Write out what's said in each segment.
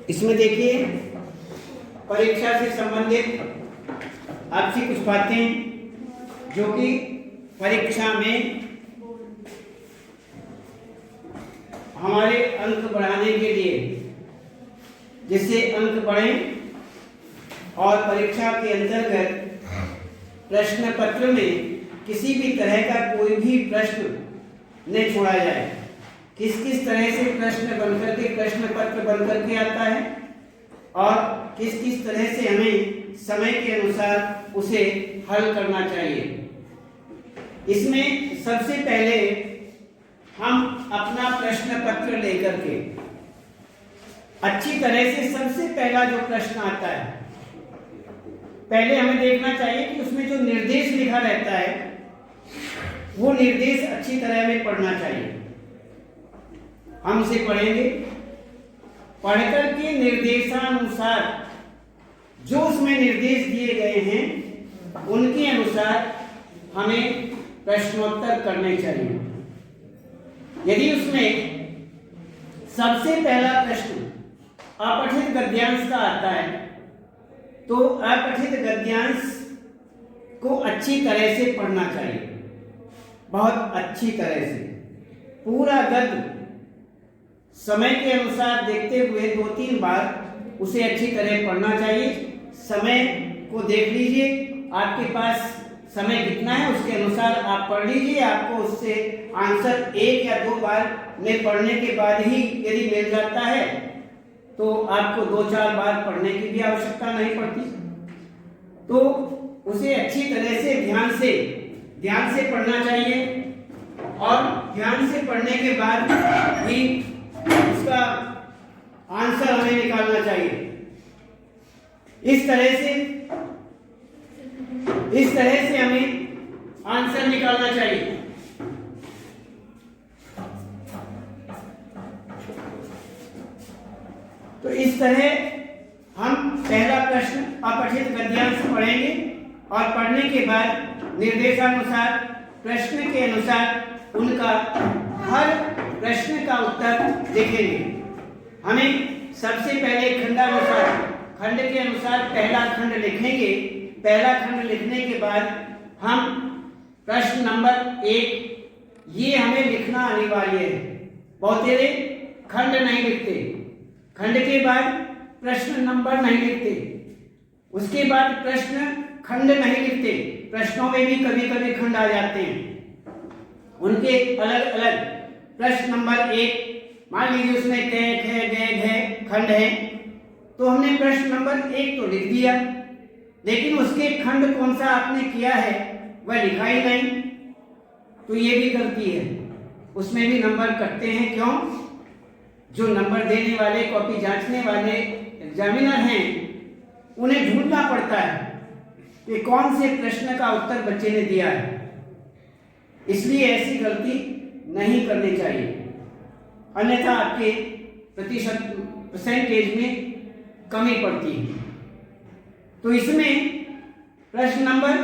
इसमें देखिए परीक्षा से संबंधित आपसी कुछ बातें जो कि परीक्षा में हमारे अंक बढ़ाने के लिए, जिससे अंक बढ़ें और परीक्षा के अंतर्गत प्रश्न पत्र में किसी भी तरह का कोई भी प्रश्न नहीं छोड़ा जाए। किस किस तरह से प्रश्न बनकर के प्रश्न पत्र बनकर के आता है और किस किस तरह से हमें समय के अनुसार उसे हल करना चाहिए। इसमें सबसे पहले हम अपना प्रश्न पत्र लेकर के अच्छी तरह से सबसे पहला जो प्रश्न आता है, पहले हमें देखना चाहिए कि उसमें जो निर्देश लिखा रहता है वो निर्देश अच्छी तरह में पढ़ना चाहिए। हम उसे पढ़ेंगे, पढ़कर के निर्देशानुसार जो उसमें निर्देश दिए गए हैं उनके अनुसार हमें प्रश्नोत्तर करने चाहिए। यदि उसमें सबसे पहला प्रश्न अपठित गद्यांश का आता है तो अपठित गद्यांश को अच्छी तरह से पढ़ना चाहिए, बहुत अच्छी तरह से पूरा गद्य समय के अनुसार देखते हुए 2-3 बार उसे अच्छी तरह पढ़ना चाहिए। समय को देख लीजिए, आपके पास समय कितना है उसके अनुसार आप पढ़ लीजिए। आपको उससे आंसर 1 या 2 बार में पढ़ने के बाद ही यदि मिल जाता है तो आपको 2-4 बार पढ़ने की भी आवश्यकता नहीं पड़ती। तो उसे अच्छी तरह से ध्यान से पढ़ना चाहिए और ध्यान से पढ़ने के बाद ही उसका आंसर हमें निकालना चाहिए। इस तरह से हमें आंसर निकालना चाहिए। तो इस तरह हम पहला प्रश्न अपठित गद्यांश पढ़ेंगे और पढ़ने के बाद निर्देशानुसार प्रश्न के अनुसार उनका हर प्रश्न का उत्तर लिखेंगे। हमें सबसे पहले खंड के अनुसार पहला खंड लिखेंगे। पहला खंड लिखने के बाद हम प्रश्न नंबर 1 ये हमें लिखना अनिवार्य है। बहुत तेरे खंड नहीं लिखते, खंड के बाद प्रश्न नंबर नहीं लिखते, उसके बाद प्रश्न खंड नहीं लिखते। प्रश्नों में भी कभी कभी खंड आ जाते हैं, उनके अलग अलग। प्रश्न नंबर 1 मान लीजिए उसमें क ख ग घ खंड है तो हमने प्रश्न नंबर 1 तो लिख दिया, लेकिन उसके खंड कौन सा आपने किया है वह लिखा ही नहीं, तो ये भी गलती है। उसमें भी नंबर कटते हैं। क्यों? जो नंबर देने वाले, कॉपी जांचने वाले एग्जामिनर हैं उन्हें ढूंढना पड़ता है कि कौन से प्रश्न का उत्तर बच्चे ने दिया है। इसलिए ऐसी गलती नहीं करनी चाहिए, अन्यथा आपके परसेंटेज में कमी पड़ती है। तो इसमें प्रश्न नंबर,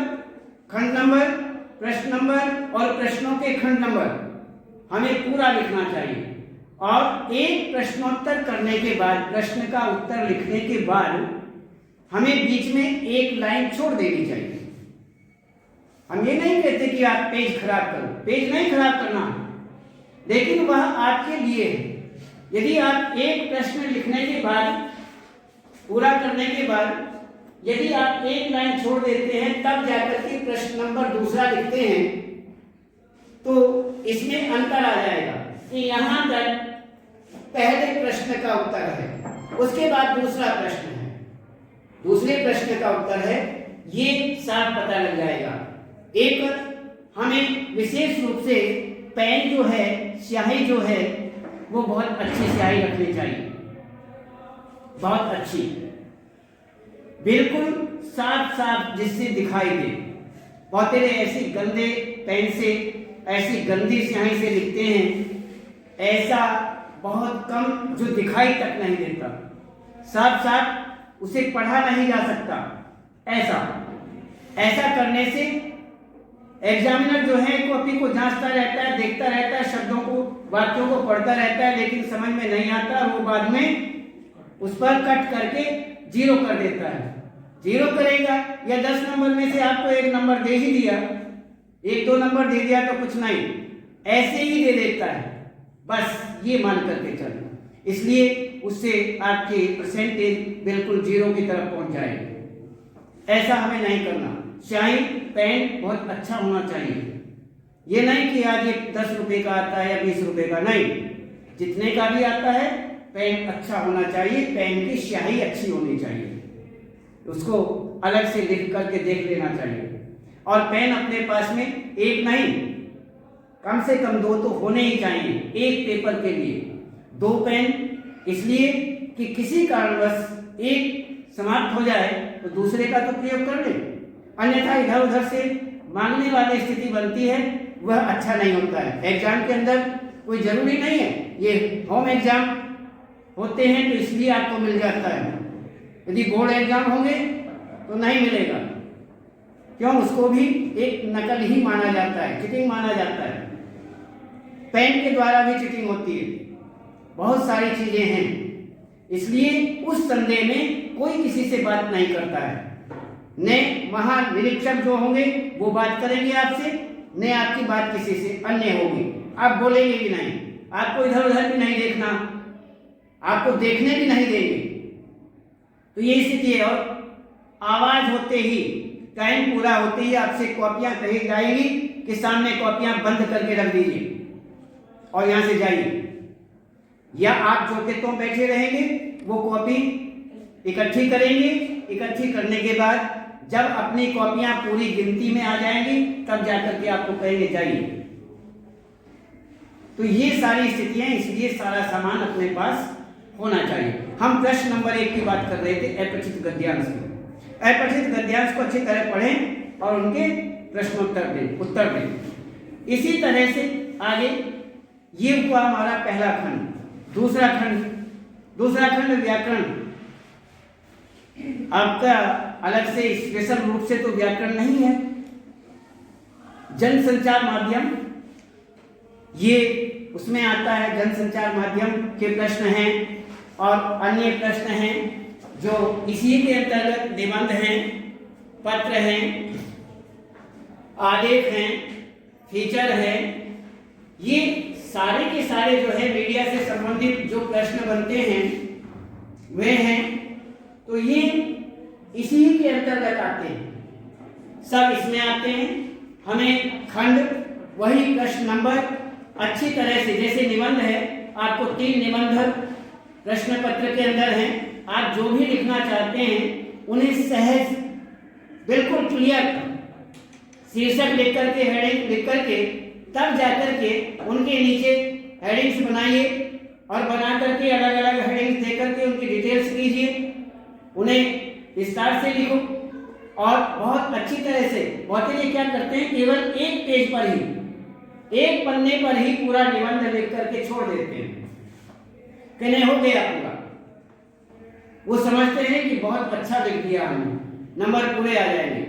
खंड नंबर, प्रश्न नंबर और प्रश्नों के खंड नंबर हमें पूरा लिखना चाहिए। और एक प्रश्नोत्तर करने के बाद, प्रश्न का उत्तर लिखने के बाद हमें बीच में एक लाइन छोड़ देनी चाहिए। हम ये नहीं कहते कि आप पेज खराब करो, पेज नहीं खराब करना, लेकिन वह आपके लिए है। यदि आप एक प्रश्न लिखने के बाद, पूरा करने के बाद यदि आप एक लाइन छोड़ देते हैं तब जाकर के प्रश्न नंबर दूसरा लिखते हैं तो इसमें अंतर आ जाएगा कि यहाँ तक पहले प्रश्न का उत्तर है, उसके बाद दूसरा प्रश्न है, दूसरे प्रश्न का उत्तर है, ये साफ पता लग जाएगा। एक हमें विशेष रूप से पेन जो है, स्याही जो है, वो बहुत अच्छी स्याही रखनी चाहिए, बहुत अच्छी, बिल्कुल साफ जिससे दिखाई दे। बहुत तेरे ऐसी गंदे पेन से, ऐसी गंदी स्याही से लिखते हैं, ऐसा बहुत कम जो दिखाई तक नहीं देता, साफ उसे पढ़ा नहीं जा सकता। ऐसा करने से एग्जामिनर जो है कॉपी को जांचता रहता है, देखता रहता है, शब्दों को, वाक्यों को पढ़ता रहता है, लेकिन समझ में नहीं आता, वो बाद में उस पर कट करके 0 कर देता है। 0 करेगा या 10 नंबर में से आपको एक नंबर दे ही दिया, 1-2 नंबर दे दिया तो कुछ नहीं, ऐसे ही दे देता है, बस ये मान करके चलना। इसलिए उससे आपकी परसेंटेज बिल्कुल 0 की तरफ पहुंच जाएगी। ऐसा हमें नहीं करना। स्याही पेन बहुत अच्छा होना चाहिए। ये नहीं कि आज ये 10 रुपए का आता है या 20 रुपए का, नहीं, जितने का भी आता है पेन अच्छा होना चाहिए, पेन की स्याही अच्छी होनी चाहिए, उसको अलग से लिख करके देख लेना चाहिए। और पेन अपने पास में एक नहीं, कम से कम 2 तो होने ही चाहिए एक पेपर के लिए। 2 पेन इसलिए कि किसी कारणवश एक समाप्त हो जाए तो दूसरे का तो प्रयोग कर ले, अन्यथा इधर उधर से मांगने वाली स्थिति बनती है, वह अच्छा नहीं होता है। एग्जाम के अंदर कोई जरूरी नहीं है, ये होम एग्जाम होते हैं तो इसलिए आपको मिल जाता है। यदि बोर्ड एग्जाम होंगे तो नहीं मिलेगा, क्यों? उसको भी एक नकल ही माना जाता है, चीटिंग माना जाता है। पेन के द्वारा भी चीटिंग होती है, बहुत सारी चीजें हैं, इसलिए उस संदेह में कोई किसी से बात नहीं करता है। ने महानिरीक्षक जो होंगे वो बात करेंगे आपसे, ने आपकी बात किसी से अन्य होगी, आप बोलेंगे भी नहीं, आपको इधर उधर भी नहीं देखना, आपको देखने भी नहीं देंगे। तो ये स्थिति है। और आवाज होते ही, टाइम पूरा होते ही आपसे कॉपियां कही जाएंगी कि सामने कॉपियां बंद करके रख दीजिए और यहां से जाइए, या आप जो कि तुम बैठे रहेंगे वो कॉपी इकट्ठी करेंगे। इकट्ठी करने के बाद जब अपनी कॉपियां पूरी गिनती में आ जाएंगी तब जाकर के आपको कहेंगे जाइए। तो ये सारी स्थितियां, इसलिए सारा सामान अपने पास होना चाहिए। हम प्रश्न नंबर 1 की बात कर रहे थे, अपरिचित गद्यांश की। अपरिचित गद्यांश को अच्छी तरह पढ़ें और उनके प्रश्नोत्तर उत्तर दें। इसी तरह से आगे ये हुआ हमारा पहला खंड। दूसरा खंड व्याकरण। आपका अलग से स्पेशल रूप से तो व्याकरण नहीं है। जनसंचार माध्यम, ये उसमें आता है, जनसंचार माध्यम के प्रश्न हैं और अन्य प्रश्न हैं जो इसी के अंतर्गत निबंध हैं, पत्र हैं, आलेख हैं, फीचर हैं। ये सारे के सारे जो है मीडिया से संबंधित जो प्रश्न बनते हैं वे हैं, तो ये इसी के अंतर्गत आते हैं, सब इसमें आते हैं। हमें खंड, वही प्रश्न नंबर अच्छी तरह से, जैसे निबंध है, आपको 3 निबंध प्रश्न पत्र के अंदर हैं, आप जो भी लिखना चाहते हैं उन्हें सहज बिल्कुल क्लियर शीर्षक लिख करके, हेडिंग लिख करके, तब जाकर के उनके नीचे हेडिंग्स बनाइए और बना करके अलग अलग हेडिंग्स दे करके उनकी डिटेल्स कीजिए, उन्हें विस्तार से लिखो और बहुत अच्छी तरह से। बहुत ही क्या करते हैं, केवल एक पेज पर ही, एक पन्ने पर ही पूरा निबंध लिख करके छोड़ देते हैं कि नहीं हो गया पूरा। वो समझते हैं कि बहुत अच्छा लिख दिया हमने, नंबर पूरे आ जाएंगे।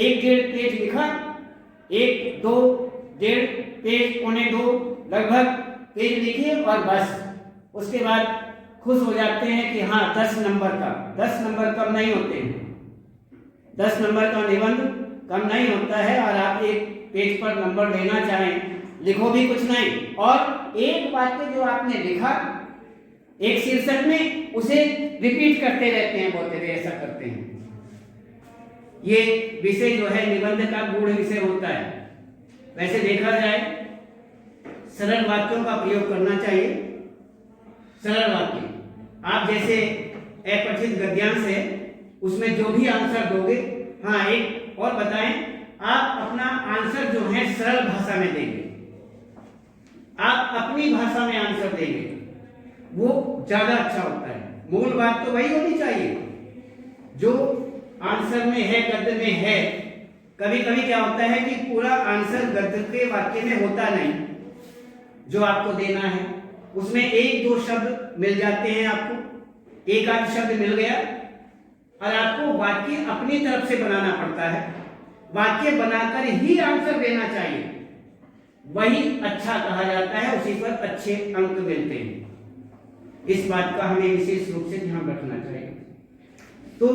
1-1.5 पेज लिखा, 1-2 1.5 पेज, 1.25 लगभग पेज लिखिए और बस उसके बाद खुश हो जाते हैं कि हाँ 10 नंबर का। 10 नंबर कम नहीं होते हैं, 10 नंबर का निबंध कम नहीं होता है। और आप एक पेज पर नंबर लेना चाहें, लिखो भी कुछ नहीं, और एक वाक्य जो आपने लिखा एक शीर्षक में, उसे रिपीट करते रहते हैं, बहुत वे ऐसा करते हैं। ये विषय जो है निबंध का गूढ़ विषय होता है। वैसे देखा जाए सरल वाक्यों का प्रयोग करना चाहिए। सरल वाक्य, आप जैसे अपरिचित गद्यांश है उसमें जो भी आंसर दोगे, हाँ एक और बताएं, आप अपना आंसर जो है सरल भाषा में देंगे, आप अपनी भाषा में आंसर देंगे, वो ज्यादा अच्छा होता है। मूल बात तो वही होनी चाहिए जो आंसर में है, गद्य में है। कभी कभी क्या होता है कि पूरा आंसर गद्य के वाक्य में होता नहीं, जो आपको देना है उसमें 1-2 शब्द मिल जाते हैं, आपको 1-8 शब्द मिल गया और आपको वाक्य अपनी तरफ से बनाना पड़ता है। वाक्य बनाकर ही आंसर देना चाहिए, वही अच्छा कहा जाता है, उसी पर अच्छे अंक मिलते हैं। इस बात का हमें विशेष रूप से ध्यान रखना चाहिए। तो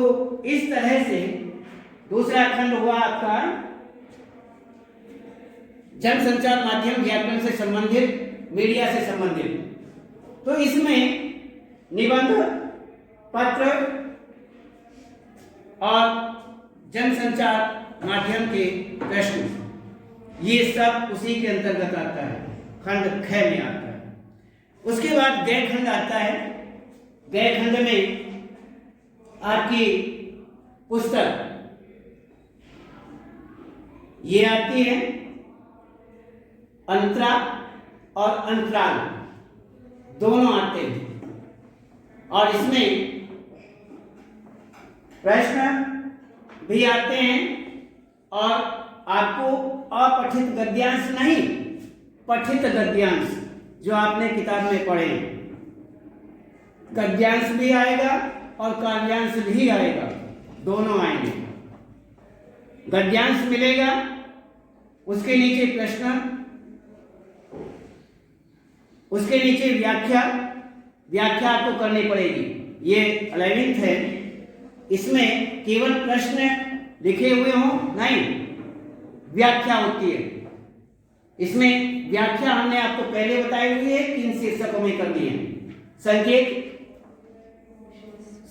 इस तरह से दूसरा खंड हुआ आपका जनसंचार माध्यम व्याकरण से संबंधित, मीडिया से संबंधित। तो इसमें निबंध, पत्र और जनसंचार माध्यम के प्रश्न, ये सब उसी के अंतर्गत आता है, खंड ख में आता है। उसके बाद गय खंड आता है। गय खंड में आपकी पुस्तक ये आती है, अंतरा और अंतराल दोनों आते हैं, और इसमें प्रश्न भी आते हैं, और आपको अपठित गद्यांश नहीं, पठित गद्यांश जो आपने किताब में पढ़े, गद्यांश भी आएगा और काव्यांश भी आएगा, दोनों आएंगे। गद्यांश मिलेगा, उसके नीचे प्रश्न, उसके नीचे व्याख्या, व्याख्या आपको करनी पड़ेगी। ये 11th है, इसमें केवल प्रश्न लिखे हुए हो नहीं, व्याख्या होती है। इसमें व्याख्या हमने आपको पहले बताई हुई है, 3 शीर्षकों में करनी है। संकेत,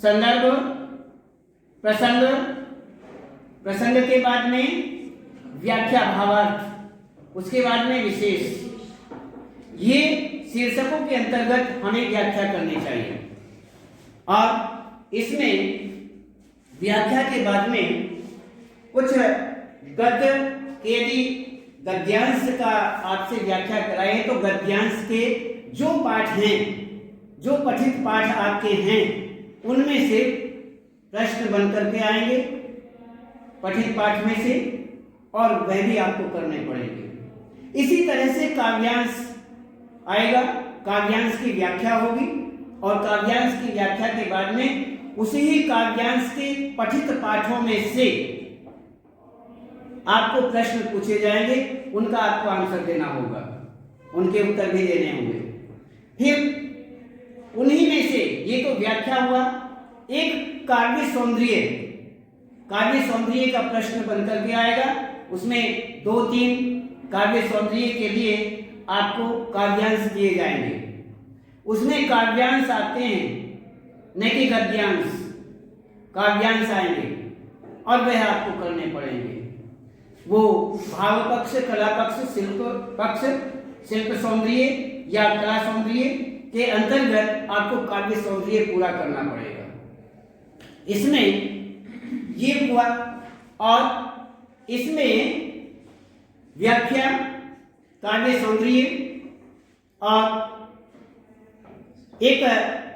संदर्भ, प्रसंग, प्रसंग के बाद में व्याख्या भावार्थ, उसके बाद में विशेष। ये शीर्षकों के अंतर्गत हमें व्याख्या करनी चाहिए। और इसमें व्याख्या के बाद में कुछ गद्य, यदि गद्यांश का आपसे व्याख्या कराए तो गद्यांश के जो पाठ हैं, जो पठित पाठ आपके हैं, उनमें से प्रश्न बन करके आएंगे पठित पाठ में से, और वह भी आपको करने पड़ेंगे। इसी तरह से काव्यांश आएगा, काव्यांश की व्याख्या होगी, और काव्यांश की व्याख्या के बाद में उसी ही काव्यांश के पठित पाठों में से आपको प्रश्न पूछे जाएंगे, उनका आपको आंसर देना होगा, उनके उत्तर भी देने होंगे। फिर उन्हीं में से, ये तो व्याख्या हुआ, एक काव्य सौंदर्य, काव्य सौंदर्य का प्रश्न बनकर के आएगा। उसमें 2-3 काव्य सौंदर्य के लिए आपको काव्यांश दिए जाएंगे। उसमें काव्यांश आते हैं, न कि गद्यांश, काव्यांश आएंगे, और वह आपको करने पड़ेंगे। वो भाव पक्ष, कला पक्ष, शिल्प पक्ष, शिल्प सौंदर्य या कला सौंदर्य के अंतर्गत आपको काव्य सौंदर्य पूरा करना पड़ेगा। इसमें ये हुआ, और इसमें व्याख्या, काव्य सौंदर्य, और एक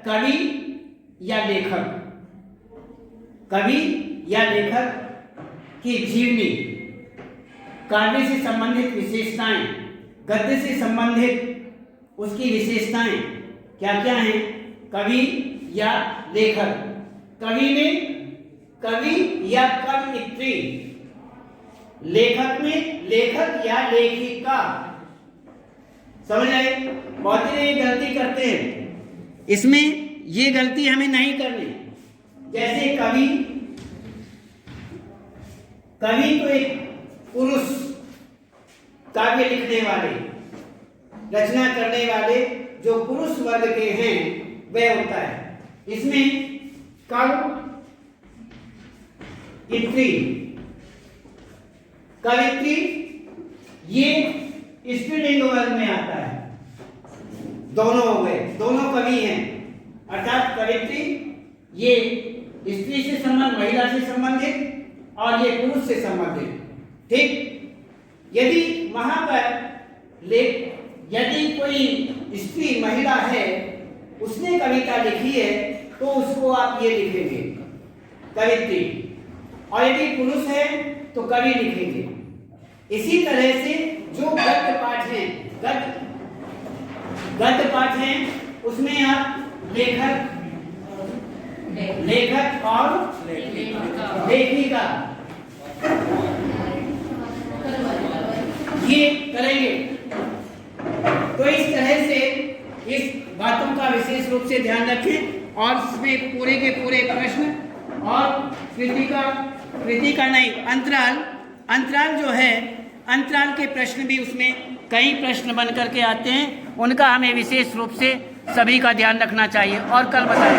कवि या लेखक, कवि या लेखक की जीवनी, काव्य से संबंधित विशेषताएं, गद्य से संबंधित उसकी विशेषताएं क्या क्या हैं, कवि या लेखक। कवि में कवि या कवयित्री, लेखक में लेखक या लेखिका। समझ आए? बहुत ही गलती करते हैं, इसमें ये गलती हमें नहीं करनी। जैसे कवि, कवि तो एक पुरुष, काव्य लिखने वाले, रचना करने वाले जो पुरुष वर्ग के हैं वह होता है। इसमें कवयित्री, कवित्री ये स्त्रीलिंग वर्ग में आता है। दोनों हो गए, दोनों कवि हैं, अर्थात कवित्री ये स्त्री से संबंध, महिला से संबंधित, और ये पुरुष से संबंधित। ठीक, यदि वहां पर यदि कोई स्त्री, महिला है, उसने कविता लिखी है, तो उसको आप ये लिखेंगे कवित्री, और यदि पुरुष है तो कवि लिखेंगे। इसी तरह से जो गद्य पाठ हैं, गद्य पाठ हैं, उसमें आप लेखक, लेखक और लेखिका ये करेंगे। तो इस तरह से इस बातों का विशेष रूप से ध्यान रखें और इसमें पूरे के पूरे प्रश्न और कृति का नहीं, अंतराल जो है, अंतराल के प्रश्न भी उसमें कई प्रश्न बन करके आते हैं, उनका हमें विशेष रूप से सभी का ध्यान रखना चाहिए। और कल बताएं।